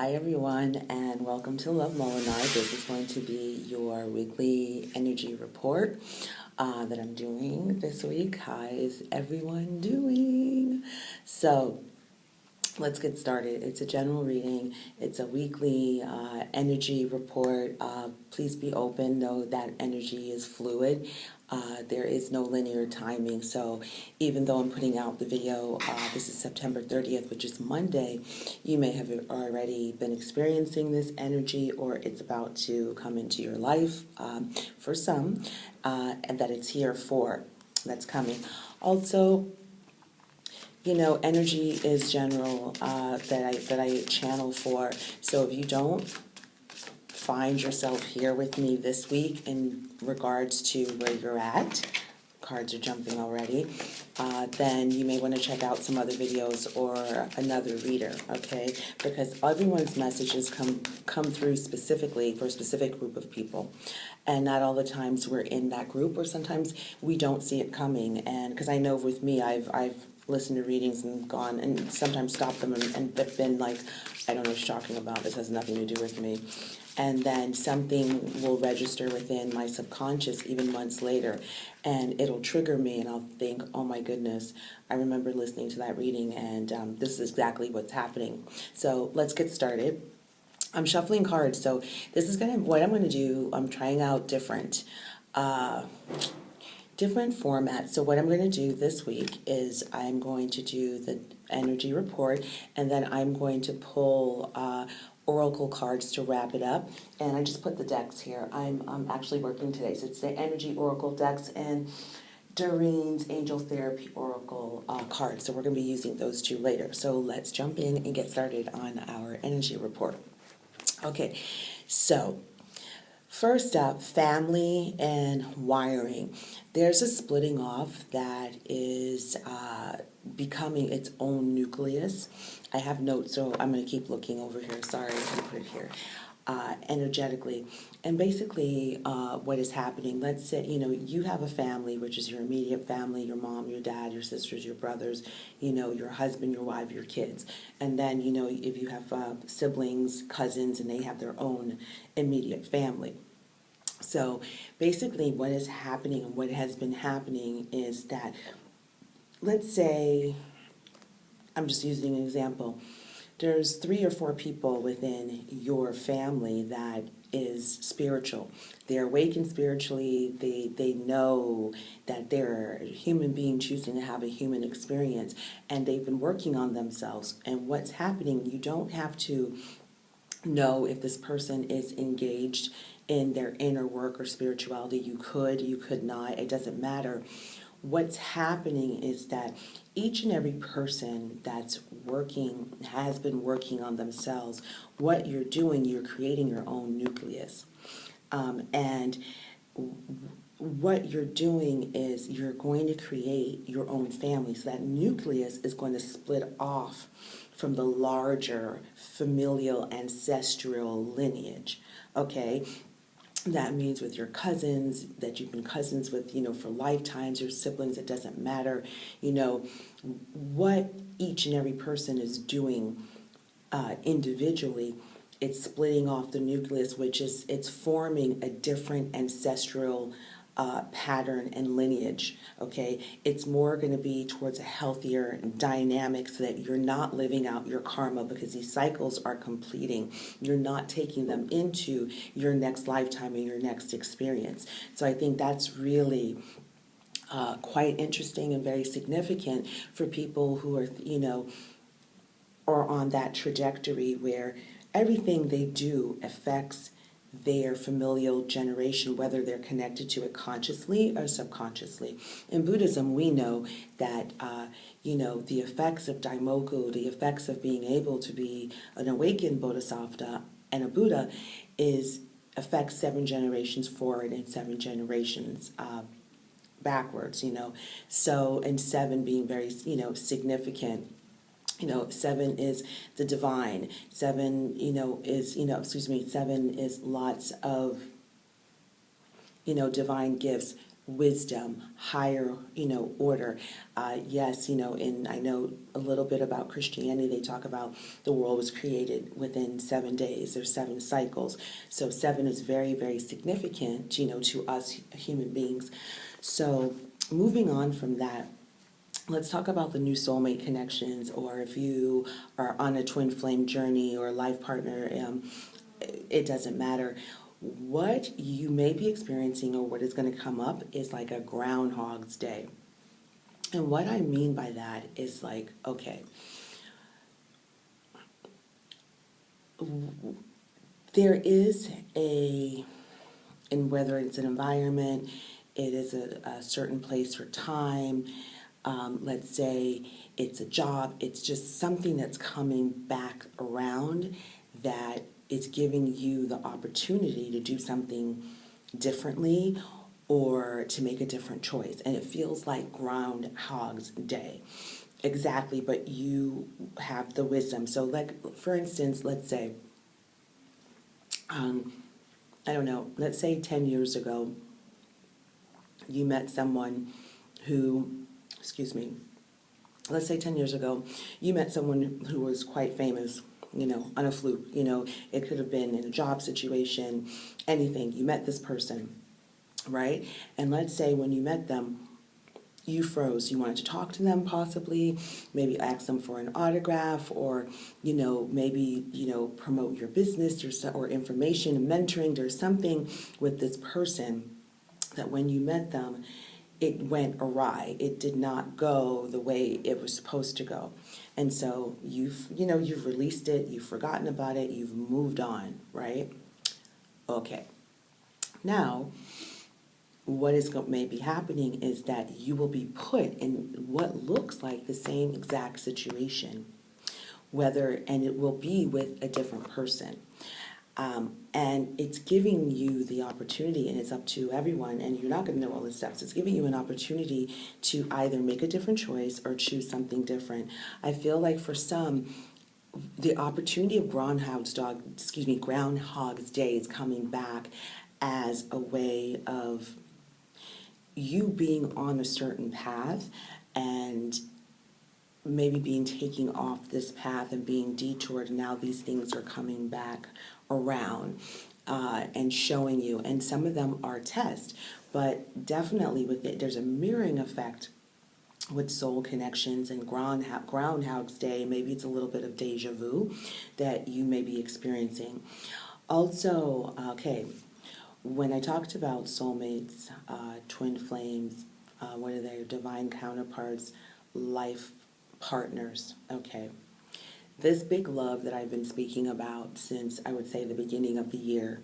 Hi everyone, and welcome to Love Molinar. This is going to be your weekly energy report that I'm doing this week. How is everyone doing? So let's get started. It's a general reading. It's a weekly energy report. Please be open. Know that energy is fluid. There is no linear timing. So even though I'm putting out the video, this is September 30th, which is Monday, you may have already been experiencing this energy, or it's about to come into your life for some, and that it's here for, that's coming. Also, energy is general that I channel for. So if you don't find yourself here with me this week in regards to where you're at, cards are jumping already, then you may want to check out some other videos or another reader, okay? Because everyone's messages come through specifically for a specific group of people. And not all the times we're in that group, or sometimes we don't see it coming. And because I know with me, I've listened to readings and gone and sometimes stopped them and been like, I don't know what you're talking about. This has nothing to do with me. And then something will register within my subconscious even months later, and it'll trigger me, and I'll think, oh my goodness, I remember listening to that reading, and this is exactly what's happening. So let's get started. I'm shuffling cards, so this is what I'm going to do. I'm trying out different formats. So what I'm going to do this week is I'm going to do the energy report, and then I'm going to pull oracle cards to wrap it up. And I just put the decks here. I'm actually working today, so it's the energy oracle decks and Doreen's Angel Therapy Oracle cards. So we're going to be using those two later. So let's jump in and get started on our energy report. Okay, so first up, family and wiring. There's a splitting off that is becoming its own nucleus. I have notes, so I'm going to keep looking over here. Sorry, I'm going to put it here. Energetically. And basically what is happening, let's say, you have a family, which is your immediate family, your mom, your dad, your sisters, your brothers, your husband, your wife, your kids. And then, if you have siblings, cousins, and they have their own immediate family. So basically what is happening and what has been happening is that, let's say, I'm just using an example, there's 3 or 4 people within your family that is spiritual. They're awakened spiritually. They know that they're a human being choosing to have a human experience, and they've been working on themselves. And what's happening, you don't have to know if this person is engaged in their inner work or spirituality. You could not. It doesn't matter. What's happening is that each and every person that's working, has been working on themselves. What you're doing, you're creating your own nucleus. And what you're doing is you're going to create your own family. So that nucleus is going to split off from the larger familial ancestral lineage, okay? That means with your cousins that you've been cousins with, for lifetimes, your siblings, it doesn't matter. What each and every person is doing individually, it's splitting off the nucleus, which is, it's forming a different ancestral pattern and lineage, okay? It's more going to be towards a healthier dynamic so that you're not living out your karma, because these cycles are completing. You're not taking them into your next lifetime and your next experience. So I think that's really quite interesting and very significant for people who are, are on that trajectory where everything they do affects their familial generation, whether they're connected to it consciously or subconsciously. In Buddhism, we know that, the effects of Daimoku, the effects of being able to be an awakened Bodhisattva and a Buddha affects 7 generations forward and 7 generations backwards, So, and 7 being very, significant. 7 is the divine. 7, is, 7 is lots of, divine gifts. wisdom, higher, order. Yes, and I know a little bit about Christianity. They talk about the world was created within 7 days. There's 7 cycles. So 7 is very, very significant, to us human beings. So moving on from that, let's talk about the new soulmate connections, or if you are on a twin flame journey or a life partner, it doesn't matter. What you may be experiencing or what is going to come up is like a Groundhog's Day. And what I mean by that is like, okay, there is and whether it's an environment, it is a certain place or time, let's say it's a job, it's just something that's coming back around that is giving you the opportunity to do something differently or to make a different choice. And it feels like Groundhog's Day. Exactly, but you have the wisdom. So like, for instance, let's say, I don't know, let's say 10 years ago, you met someone who, let's say 10 years ago, you met someone who was quite famous, on a fluke. It could have been in a job situation, anything. You met this person, right? And let's say when you met them, you froze. You wanted to talk to them possibly, maybe ask them for an autograph, or, maybe, promote your business or information and mentoring. There's something with this person that when you met them, it went awry. It did not go the way it was supposed to go. And so you've released it, you've forgotten about it, you've moved on, right? Okay. Now, what is may be happening is that you will be put in what looks like the same exact situation, and it will be with a different person. And it's giving you the opportunity, and it's up to everyone, and you're not going to know all the steps. It's giving you an opportunity to either make a different choice or choose something different. I feel like for some, the opportunity of Groundhog's Day is coming back as a way of you being on a certain path and maybe being taken off this path and being detoured. And now these things are coming back around and showing you. And some of them are tests, but definitely with it, there's a mirroring effect with soul connections and Groundhog's Day. Maybe it's a little bit of deja vu that you may be experiencing. Also, okay, when I talked about soulmates, twin flames, what are their divine counterparts, life partners, okay. This big love that I've been speaking about since, I would say, the beginning of the year,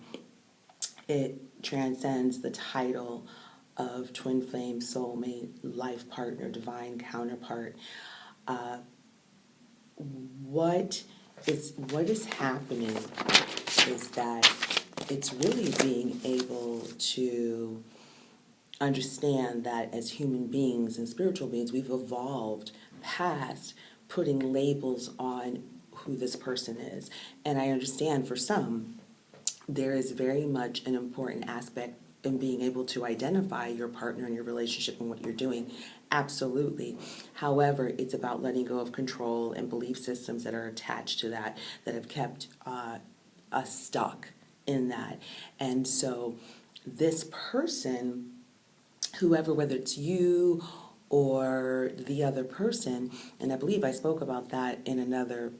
it transcends the title of twin flame, soulmate, life partner, divine counterpart. What is happening is that it's really being able to understand that as human beings and spiritual beings, we've evolved past putting labels on who this person is. And I understand for some, there is very much an important aspect in being able to identify your partner and your relationship and what you're doing. Absolutely. However, it's about letting go of control and belief systems that are attached to that have kept us stuck in that. And so this person, whoever, whether it's you or the other person, and I believe I spoke about that in another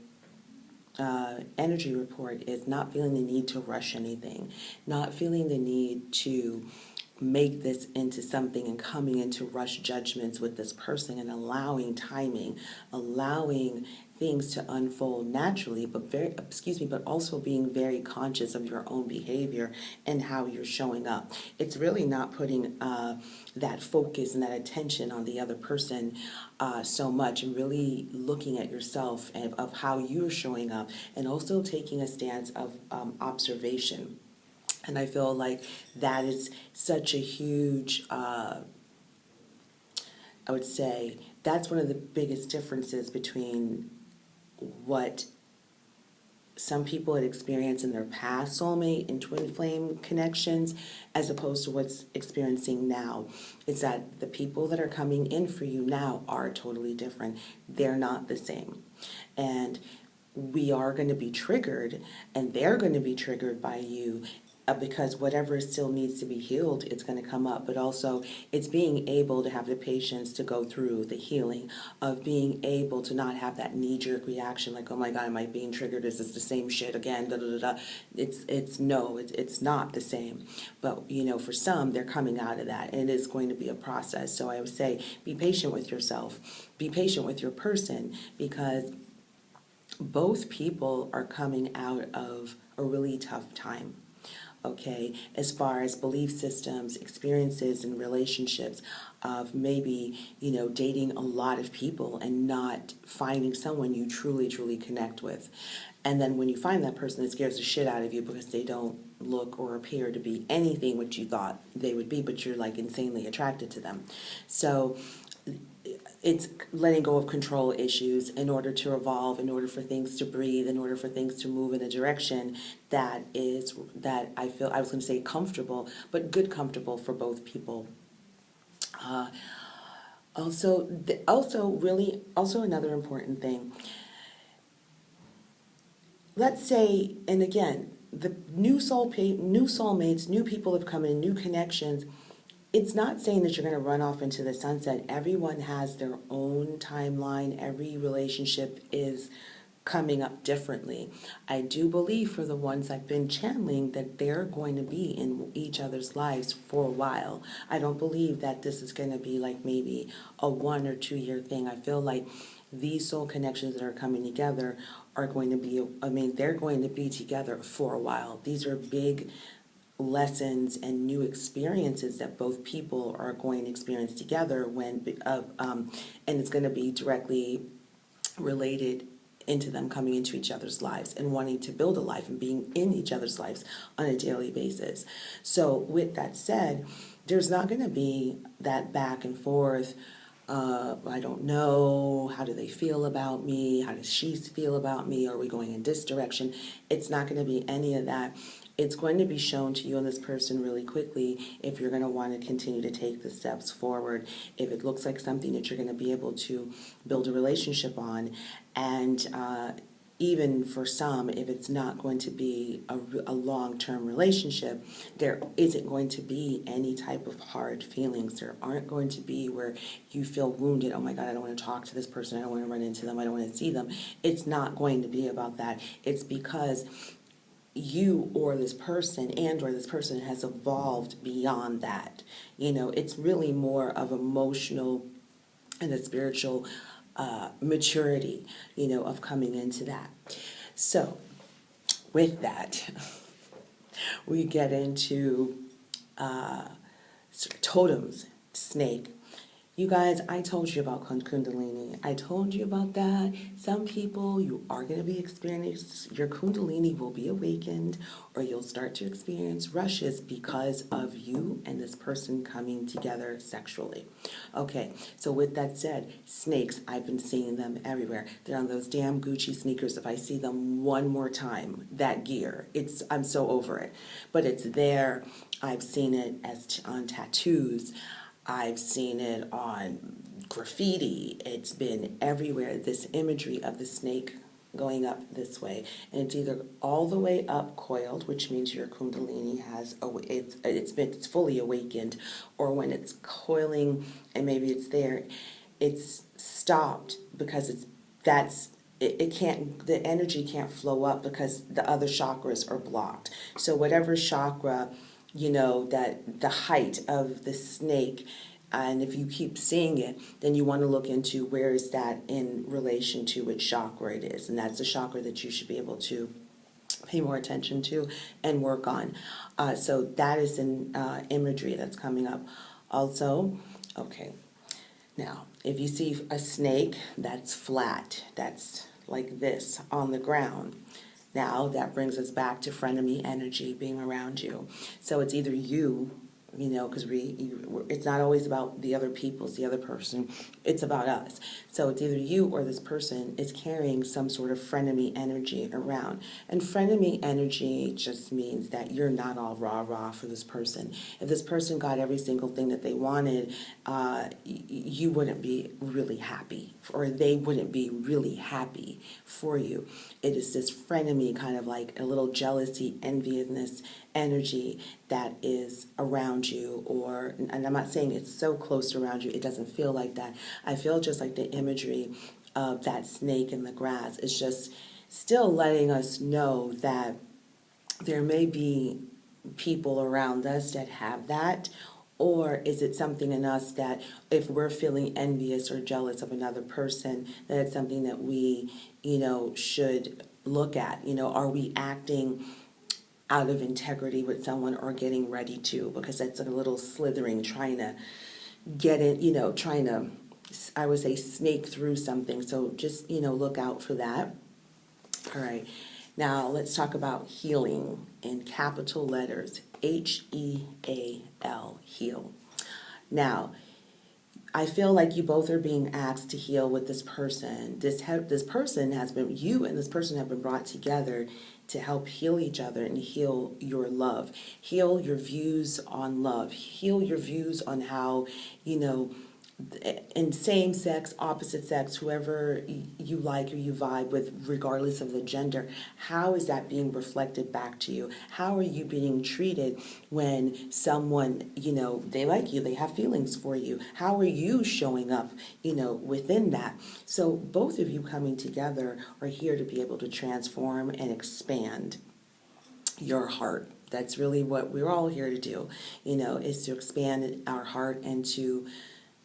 energy report, is not feeling the need to rush anything, not feeling the need to make this into something and coming into rush judgments with this person, and allowing timing, allowing things to unfold naturally, but also being very conscious of your own behavior and how you're showing up. It's really not putting that focus and that attention on the other person so much, and really looking at yourself and of how you're showing up, and also taking a stance of observation. And I feel like that is such a huge, I would say, that's one of the biggest differences between what some people had experienced in their past soulmate and twin flame connections as opposed to what's experiencing now. It's that the people that are coming in for you now are totally different. They're not the same. And we are going to be triggered, and they're going to be triggered by you, because whatever still needs to be healed, it's going to come up. But also, it's being able to have the patience to go through the healing of being able to not have that knee-jerk reaction like, oh my God, am I being triggered? Is this the same shit again? Da, da, da, da. It's not the same. But, for some, they're coming out of that, and it is going to be a process. So I would say, be patient with yourself. Be patient with your person, because both people are coming out of a really tough time. Okay, as far as belief systems, experiences, and relationships of maybe, dating a lot of people and not finding someone you truly, truly connect with. And then when you find that person, it scares the shit out of you because they don't look or appear to be anything what you thought they would be, but you're like insanely attracted to them. So it's letting go of control issues in order to evolve, in order for things to breathe, in order for things to move in a direction that I feel, I was going to say comfortable, but good comfortable for both people. Also another important thing. Let's say, and again, the new soulmates, new people have come in, new connections. It's not saying that you're going to run off into the sunset. Everyone has their own timeline. Every relationship is coming up differently. I do believe for the ones I've been channeling that they're going to be in each other's lives for a while. I don't believe that this is going to be like maybe a 1 or 2 year thing. I feel like these soul connections that are coming together are going to be, they're going to be together for a while. These are big lessons and new experiences that both people are going to experience together and it's going to be directly related into them coming into each other's lives and wanting to build a life and being in each other's lives on a daily basis. So with that said, there's not going to be that back and forth. I don't know, how do they feel about me? How does she feel about me? Are we going in this direction? It's not going to be any of that. It's going to be shown to you and this person really quickly if you're going to want to continue to take the steps forward, if it looks like something that you're going to be able to build a relationship on, and even for some, if it's not going to be a long-term relationship, there isn't going to be any type of hard feelings. There aren't going to be where you feel wounded. Oh my God, I don't want to talk to this person. I don't want to run into them. I don't want to see them. It's not going to be about that. It's because you or this person has evolved beyond that. It's really more of emotional and a spiritual maturity, of coming into that. So with that, we get into totems, snake. You guys, I told you about Kundalini. I told you about that. Some people, you are going to be experiencing, your Kundalini will be awakened, or you'll start to experience rushes because of you and this person coming together sexually. Okay, so with that said, snakes, I've been seeing them everywhere. They're on those damn Gucci sneakers. If I see them one more time, that gear, I'm so over it. But it's there. I've seen it on tattoos. I've seen it on graffiti. It's been everywhere, this imagery of the snake going up this way. And it's either all the way up coiled, which means your Kundalini it's fully awakened, or when it's coiling and maybe it's there, it's stopped because the energy can't flow up because the other chakras are blocked. So whatever chakra, that the height of the snake, and if you keep seeing it, then you want to look into where is that in relation to which chakra it is. And that's a chakra that you should be able to pay more attention to and work on. So that is an imagery that's coming up. Also, okay, now, if you see a snake that's flat, that's like this on the ground, now that brings us back to frenemy energy being around you. So it's either you because it's not always about the other people, it's the other person, it's about us. So it's either you or this person is carrying some sort of frenemy energy around. And frenemy energy just means that you're not all rah-rah for this person. If this person got every single thing that they wanted, you wouldn't be really happy, or they wouldn't be really happy for you. It is this frenemy, kind of like a little jealousy, enviousness energy that is around you, and I'm not saying it's so close around you, it doesn't feel like that. I feel just like the imagery of that snake in the grass is just still letting us know that there may be people around us that have that, or is it something in us that if we're feeling envious or jealous of another person, that it's something that we, should look at. Are we acting out of integrity with someone, or getting ready to, because that's a little slithering, trying to get it, trying to, I would say, snake through something. So just, look out for that. All right. Now let's talk about healing in capital letters, HEAL, heal. Now, I feel like you both are being asked to heal with this person. This person has been, you and this person have been brought together to help heal each other and heal your love. Heal your views on love. Heal your views on how, in same sex, opposite sex, whoever you like or you vibe with, regardless of the gender, how is that being reflected back to you? How are you being treated when someone, they like you, they have feelings for you? How are you showing up, within that? So both of you coming together are here to be able to transform and expand your heart. That's really what we're all here to do, is to expand our heart and to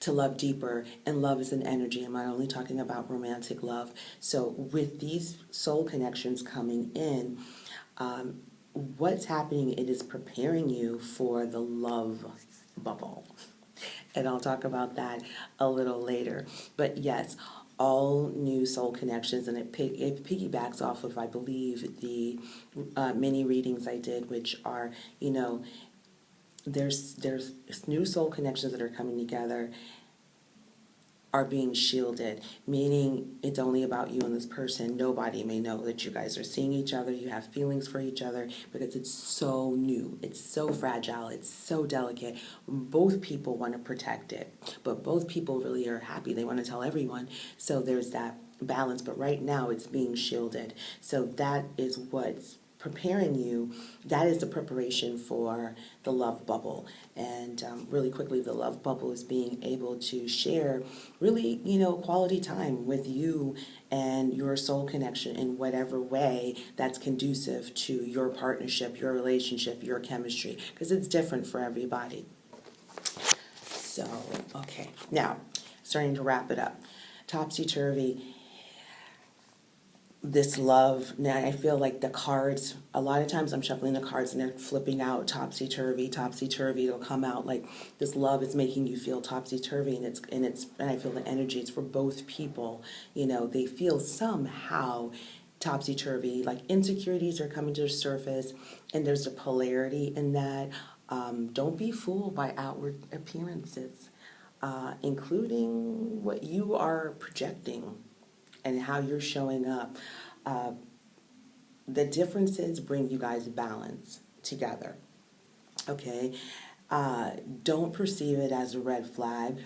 love deeper. And love is an energy. I'm not only talking about romantic love. So with these soul connections coming in, what's happening, it is preparing you for the love bubble. And I'll talk about that a little later. But yes, all new soul connections, and it piggybacks off of, I believe, the mini readings I did, which are, there's new soul connections that are coming together, are being shielded, meaning it's only about you and this person. Nobody may know that you guys are seeing each other, you have feelings for each other, because it's so new, it's so fragile, it's so delicate. Both people want to protect it, but both people really are happy. They want to tell everyone. So there's that balance, but right now it's being shielded. So that is what's preparing you. That is the preparation for the love bubble. And really quickly, the love bubble is being able to share really, quality time with you and your soul connection in whatever way that's conducive to your partnership, your relationship, your chemistry, because it's different for everybody. So, okay, now starting to wrap it up. Topsy-turvy. This love, now I feel like the cards, a lot of times I'm shuffling the cards and they're flipping out topsy-turvy, topsy-turvy. It'll come out like this love is making you feel topsy-turvy, and I feel the energy, it's for both people. They feel somehow topsy-turvy, like insecurities are coming to the surface, and there's a polarity in that. Don't be fooled by outward appearances, including what you are projecting and how you're showing up. The differences bring you guys balance together, okay? Don't perceive it as a red flag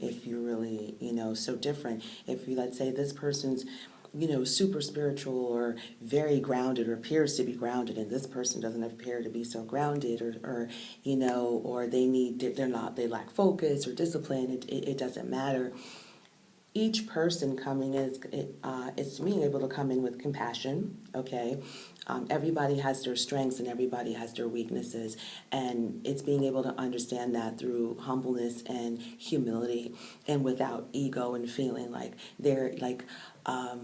if you're really, so different. If you, let's say this person's, super spiritual or very grounded, or appears to be grounded, and this person doesn't appear to be so grounded, or they lack focus or discipline, it doesn't matter. Each person coming is being able to come in with compassion, okay? Everybody has their strengths and everybody has their weaknesses, and it's being able to understand that through humbleness and humility, and without ego and feeling like they're like, how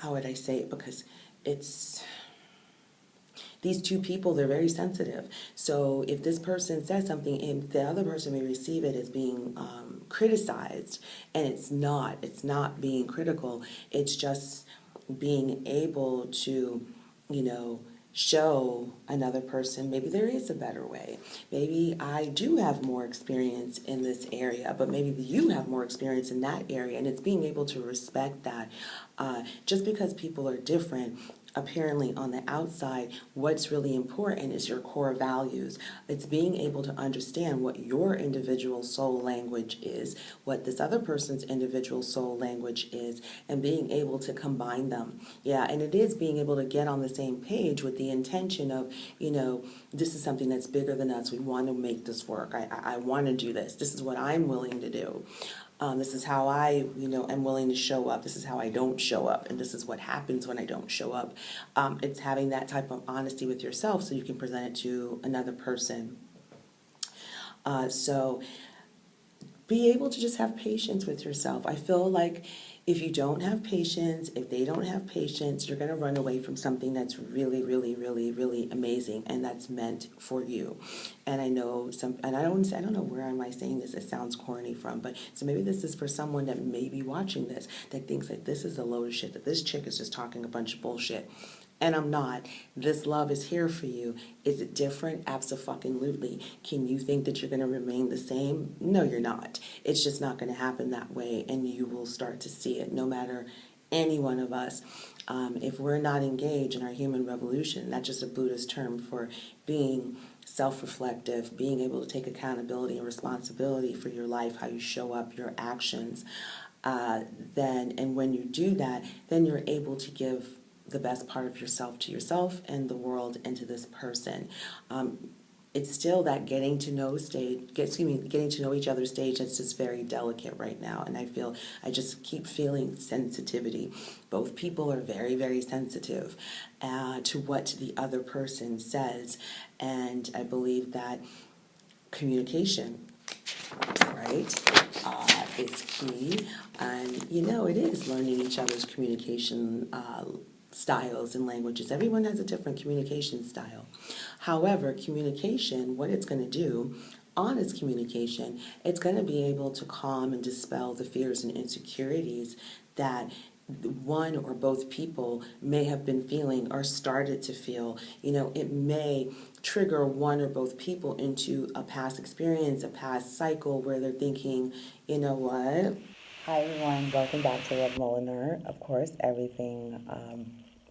would I say it? Because it's, these two people, they're very sensitive. So if this person says something, and the other person may receive it as being criticized, and it's not being critical, it's just being able to, show another person maybe there is a better way. Maybe I do have more experience in this area, but maybe you have more experience in that area, and it's being able to respect that. Just because people are different, apparently on the outside, what's really important is your core values. It's being able to understand what your individual soul language is, what this other person's individual soul language is, and being able to combine them. Yeah, and it is being able to get on the same page with the intention of, this is something that's bigger than us. We want to make this work. I want to do this. This is what I'm willing to do. This is how I, am willing to show up. This is how I don't show up. And this is what happens when I don't show up. It's having that type of honesty with yourself so you can present it to another person. So be able to just have patience with yourself. I feel like if you don't have patience, if they don't have patience, you're going to run away from something that's really, really, really, really amazing, and that's meant for you. And I know and I don't know where am I saying this. It sounds corny but so maybe this is for someone that may be watching this that thinks like this is a load of shit, that this chick is just talking a bunch of bullshit. And I'm not. This love is here for you. Is it different? Absolutely. Can you think that you're going to remain the same? No, you're not. It's just not going to happen that way, and you will start to see it no matter any one of us. If we're not engaged in our human revolution, that's just a Buddhist term for being self-reflective, being able to take accountability and responsibility for your life, how you show up, your actions, and when you do that, then you're able to give the best part of yourself to yourself and the world and to this person. It's still that getting to know each other stage that's just very delicate right now. And I just keep feeling sensitivity. Both people are very, very sensitive to what the other person says. And I believe that communication, right, is key. And, it is learning each other's communication styles and languages. Everyone has a different communication style. However, communication, what it's going to do, honest communication, it's going to be able to calm and dispel the fears and insecurities that one or both people may have been feeling or started to feel. It may trigger one or both people into a past experience, a past cycle where they're thinking, what? Hi everyone, welcome back to Love Molinar. Of course,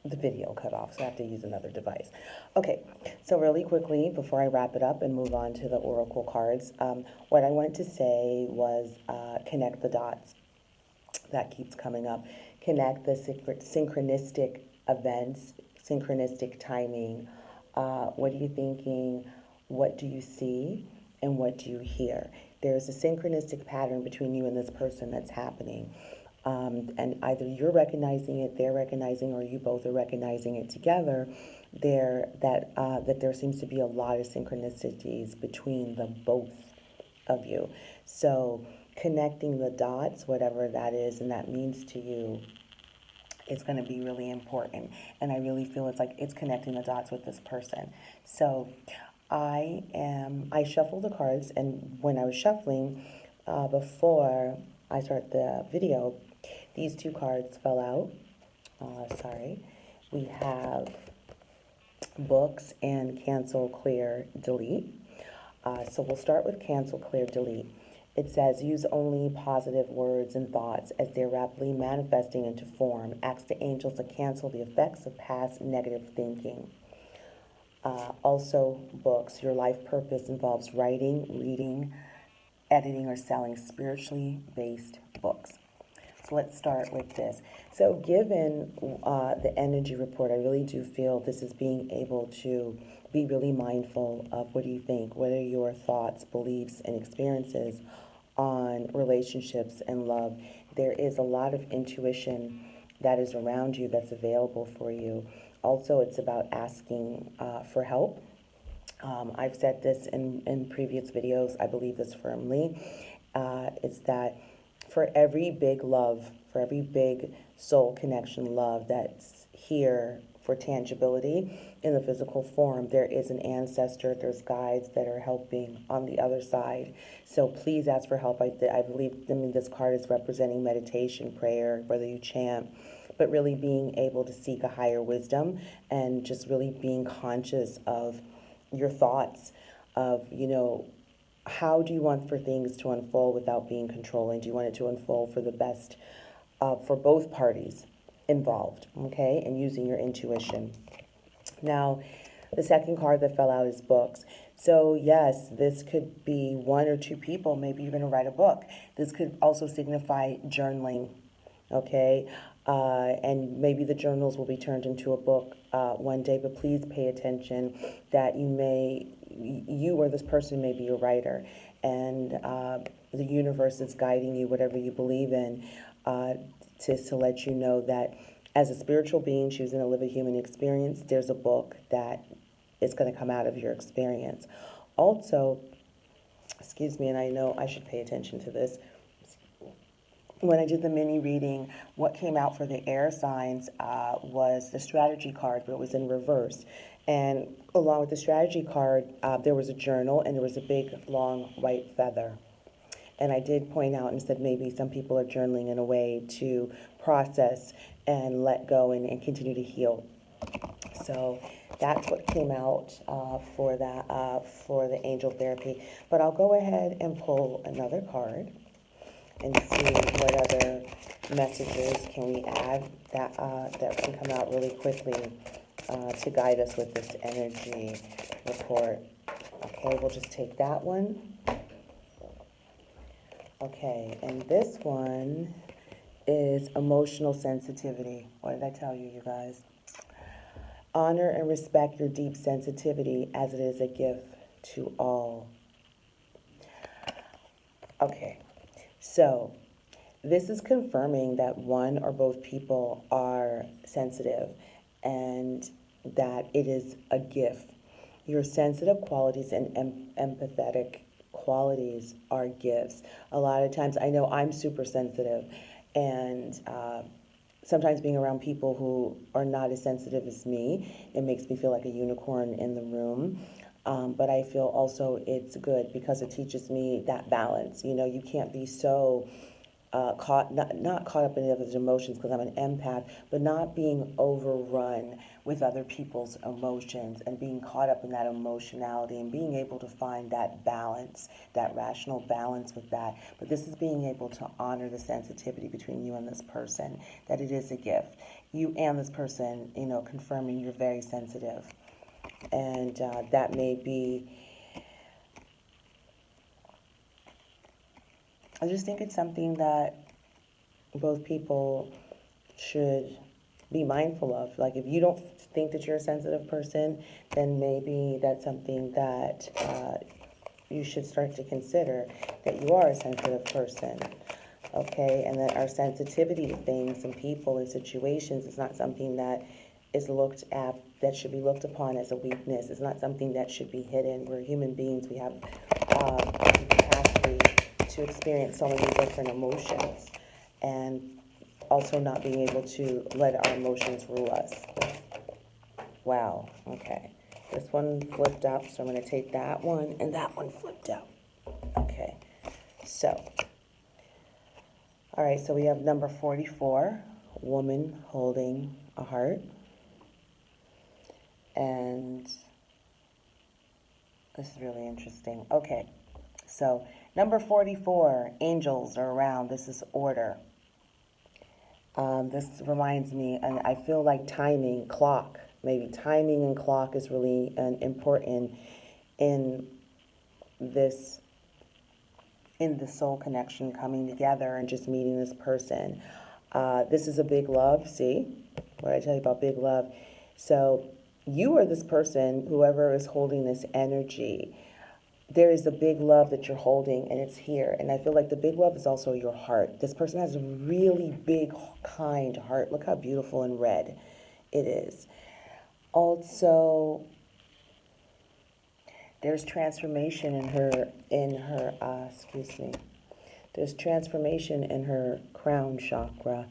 the video cut off, so I have to use another device. Okay, so really quickly, before I wrap it up and move on to the oracle cards, what I wanted to say was connect the dots. That keeps coming up. Connect the synchronistic events, synchronistic timing. What are you thinking? What do you see? And what do you hear? There's a synchronistic pattern between you and this person that's happening. And either you're recognizing it, they're recognizing, or you both are recognizing it together. That there seems to be a lot of synchronicities between the both of you. So connecting the dots, whatever that is and that means to you, is going to be really important. And I really feel it's connecting the dots with this person. So I shuffled the cards, and when I was shuffling, before I start the video, these two cards fell out. Sorry. We have books and cancel, clear, delete. So we'll start with cancel, clear, delete. It says, use only positive words and thoughts as they're rapidly manifesting into form. Ask the angels to cancel the effects of past negative thinking. Also, books. Your life purpose involves writing, reading, editing, or selling spiritually based books. So let's start with this. So given the energy report, I really do feel this is being able to be really mindful of what do you think, what are your thoughts, beliefs, and experiences on relationships and love. There is a lot of intuition that is around you that's available for you. Also, it's about asking for help. I've said this in previous videos. I believe this firmly. It's that for every big love, for every big soul connection love that's here for tangibility in the physical form, there is an ancestor, there's guides that are helping on the other side. So please ask for help. I believe this card is representing meditation, prayer, whether you chant, but really being able to seek a higher wisdom and just really being conscious of your thoughts of, how do you want for things to unfold without being controlling? Do you want it to unfold for the best for both parties involved, okay? And using your intuition. Now, the second card that fell out is books. So yes, this could be one or two people. Maybe you're going to write a book. This could also signify journaling, okay? And maybe the journals will be turned into a book one day, but please pay attention that you or this person may be a writer, and the universe is guiding you, whatever you believe in, to let you know that as a spiritual being choosing to live a human experience, there's a book that is going to come out of your experience. Also, excuse me, and I know I should pay attention to this. When I did the mini reading, what came out for the air signs was the strategy card, but it was in reverse. And along with the strategy card, there was a journal and there was a big, long white feather. And I did point out and said maybe some people are journaling in a way to process and let go and continue to heal. So that's what came out for the angel therapy. But I'll go ahead and pull another card and see what other messages can we add that can come out really quickly to guide us with this energy report. Okay, we'll just take that one. Okay, and this one is emotional sensitivity. What did I tell you, you guys? Honor and respect your deep sensitivity as it is a gift to all. Okay, so this is confirming that one or both people are sensitive and that it is a gift. Your sensitive qualities and empathetic qualities are gifts. A lot of times, I know I'm super sensitive, and sometimes being around people who are not as sensitive as me, it makes me feel like a unicorn in the room. But I feel also it's good because it teaches me that balance. You can't be so not caught up in the other's emotions because I'm an empath, but not being overrun with other people's emotions and being caught up in that emotionality and being able to find that balance, that rational balance with that. But this is being able to honor the sensitivity between you and this person, that it is a gift. You and this person, confirming you're very sensitive. And that may be, I just think it's something that both people should be mindful of. Like, if you don't think that you're a sensitive person, then maybe that's something that you should start to consider, that you are a sensitive person, okay? And that our sensitivity to things and people and situations is not something that is looked at, that should be looked upon as a weakness. It's not something that should be hidden. We're human beings. We have the capacity to experience so many different emotions, and also not being able to let our emotions rule us. Wow, okay. This one flipped up, so I'm going to take that one, and that one flipped out. Okay, so, all right, so we have number 44, woman holding a heart. And this is really interesting. Okay, so number 44, angels are around. This is order. This reminds me, and I feel like timing, clock, maybe timing and clock is really important in this, in the soul connection coming together and just meeting this person. This is a big love, see? What did I tell you about big love? So you or this person, whoever is holding this energy, there is a big love that you're holding, and it's here. And I feel like the big love is also your heart. This person has a really big, kind heart. Look how beautiful and red it is. Also, there's transformation There's transformation in her crown chakra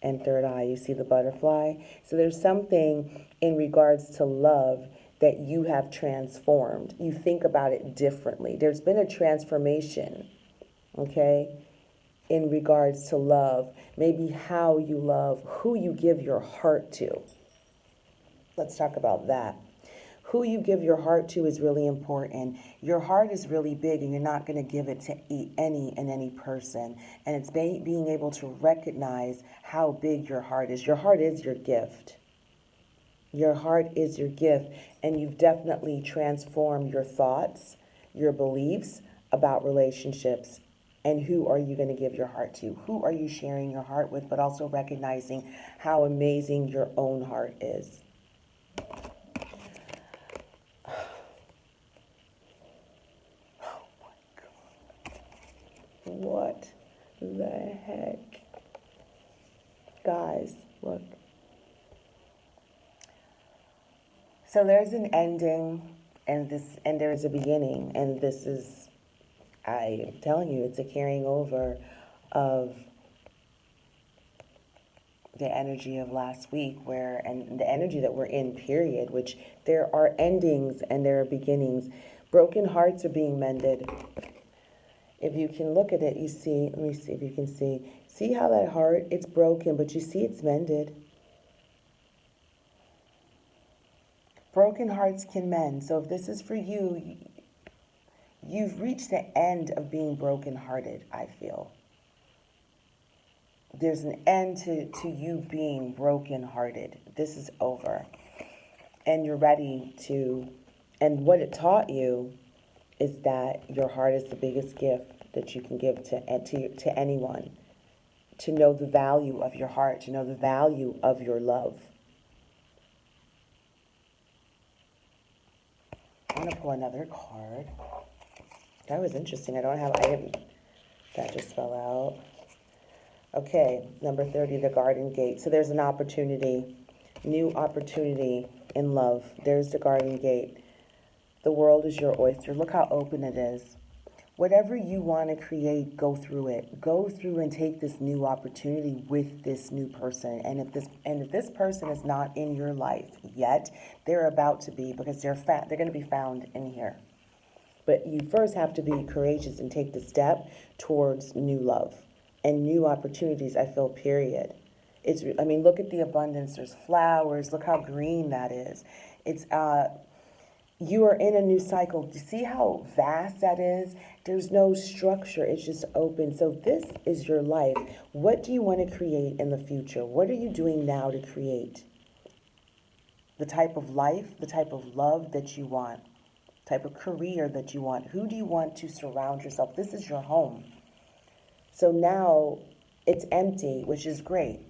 and third eye. You see the butterfly? So there's something in regards to love that you have transformed. You think about it differently. There's been a transformation, okay? in regards to love, maybe how you love, who you give your heart to. Let's talk about that. Who you give your heart to is really important. Your heart is really big, and you're not going to give it to any person. And it's being able to recognize how big your heart is. Your heart is your gift. Your heart is your gift, and you've definitely transformed your thoughts, your beliefs about relationships. And who are you going to give your heart to? Who are you sharing your heart with? But also recognizing how amazing your own heart is. What the heck? Guys, look. So there's an ending and there's a beginning, and this is, I am telling you, it's a carrying over of the energy of last week, and the energy that we're in, period, which there are endings and there are beginnings. Broken hearts are being mended. If you can look at it, you see, let me see if you can see how that heart, it's broken, but you see it's mended. Broken hearts can mend. So if this is for you, you've reached the end of being brokenhearted, I feel. There's an end to you being brokenhearted. This is over. And you're ready to, and what it taught you is that your heart is the biggest gift that you can give to anyone. To know the value of your heart, to know the value of your love. I'm going to pull another card. That was interesting. That just fell out. Okay, number 30, the garden gate. So there's an opportunity, new opportunity in love. There's the garden gate. The world is your oyster. Look how open it is. Whatever you want to create, go through it. Go through and take this new opportunity with this new person. And if this person is not in your life yet, they're about to be, because they're going to be found in here. But you first have to be courageous and take the step towards new love and new opportunities, I feel, period. Look at the abundance. There's flowers. Look how green that is. You are in a new cycle. Do you see how vast that is? There's no structure. It's just open. So this is your life. What do you want to create in the future? What are you doing now to create the type of life, the type of love that you want, type of career that you want? Who do you want to surround yourself? This is your home. So now it's empty, which is great,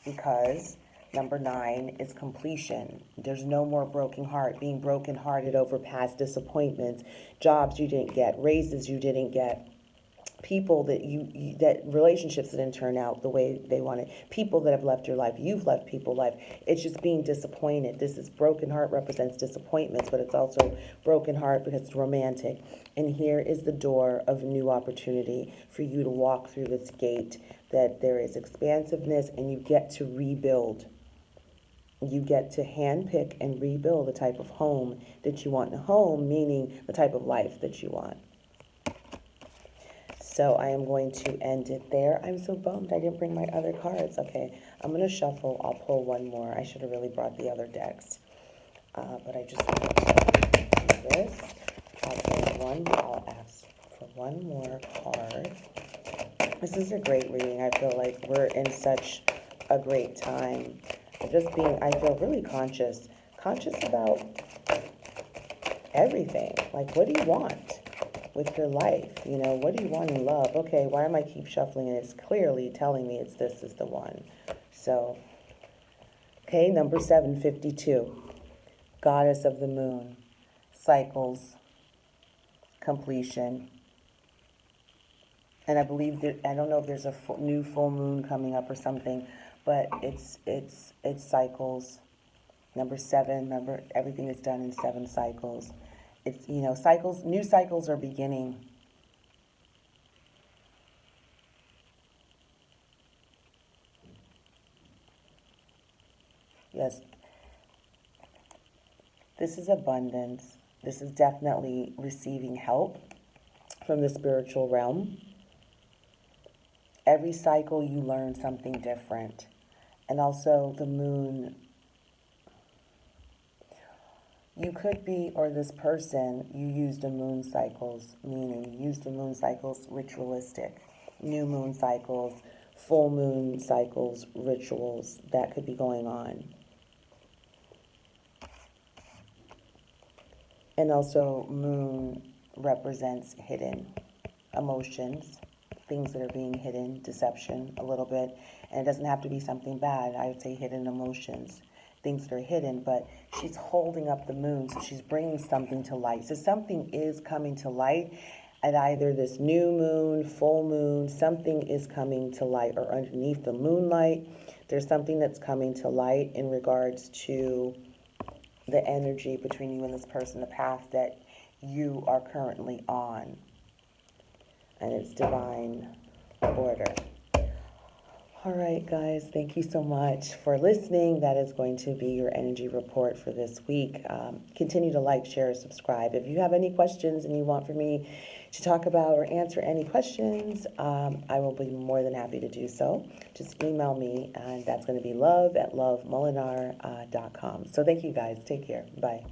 because number 9 is completion. There's no more broken heart, being brokenhearted over past disappointments, jobs you didn't get, raises you didn't get, people that relationships that didn't turn out the way they wanted, people that have left your life, you've left people's life. It's just being disappointed. This is broken heart represents disappointments, but it's also broken heart because it's romantic. And here is the door of new opportunity for you to walk through this gate, that there is expansiveness, and you get to rebuild. You get to handpick and rebuild the type of home that you want. Home meaning the type of life that you want. So I am going to end it there. I'm so bummed I didn't bring my other cards. Okay, I'm going to shuffle. I'll pull one more. I should have really brought the other decks. But I just want to do this. I'll ask for one more card. This is a great reading. I feel like we're in such a great time. I feel really conscious about everything. Like, what do you want with your life? What do you want in love? Okay, why am I keep shuffling? And it's clearly telling me this is the one. So, okay, number 752. Goddess of the moon. Cycles. Completion. And I believe I don't know if there's a new full moon coming up or something, but it's cycles. Number 7, remember, everything is done in 7 cycles. It's, cycles, new cycles are beginning. Yes. This is abundance. This is definitely receiving help from the spiritual realm. Every cycle you learn something different. And also the moon, you could be, or this person, you use the moon cycles, meaning use the moon cycles ritualistic. New moon cycles, full moon cycles, rituals that could be going on. And also moon represents hidden emotions, things that are being hidden, deception a little bit. And it doesn't have to be something bad. I would say hidden emotions, things that are hidden, but she's holding up the moon, so she's bringing something to light. So something is coming to light at either this new moon, full moon, something is coming to light, or underneath the moonlight, there's something that's coming to light in regards to the energy between you and this person, the path that you are currently on. And it's divine order. All right, guys, thank you so much for listening. That is going to be your energy report for this week. Continue to like, share, subscribe. If you have any questions and you want for me to talk about or answer any questions, I will be more than happy to do so. Just email me, and that's going to be love@lovemolinar.com. So thank you, guys. Take care. Bye.